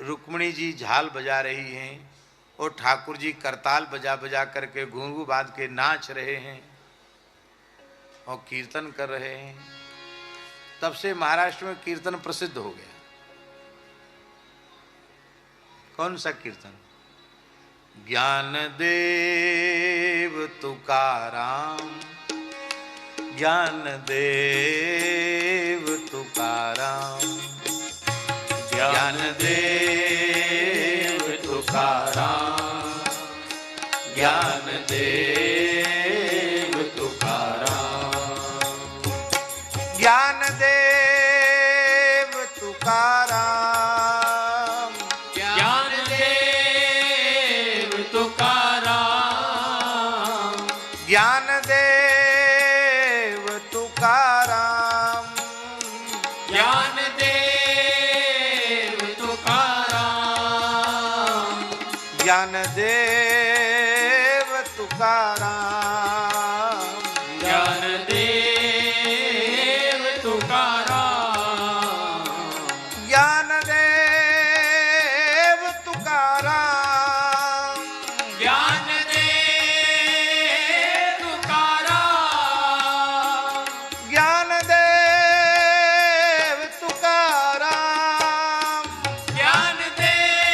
रुक्मिणी जी झाल बजा रही हैं और ठाकुर जी करताल बजा बजा करके घुंघरू बांध के नाच रहे हैं और कीर्तन कर रहे हैं। तब से महाराष्ट्र में कीर्तन प्रसिद्ध हो गया। कौन सा कीर्तन? ज्ञान देव तुकाराम, ज्ञान देव तुकाराम, ज्ञान देव तुकाराम, ज्ञान देव तुकाराम, ज्ञान देव तुकाराम, ज्ञान देव तुकाराम, ज्ञान देव तुकाराम, ज्ञान देव तुकाराम, ज्ञान देव तुकाराम, ज्ञान देव तुकाराम, ज्ञान देव तुकाराम, ज्ञान देव तुकाराम, ज्ञान देव तुकाराम, ज्ञान देव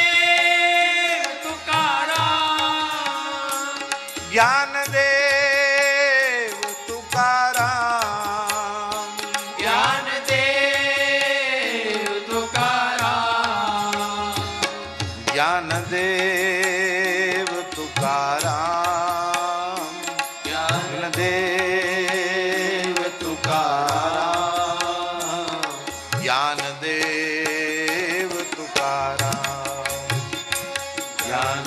तुकाराम, ज्ञान देव तुकाराम, ज्ञान देव तुकाराम, ज्ञान देव तुकाराम, ज्ञान देव तुकाराम, ज्ञान देव तुकाराम, ज्ञान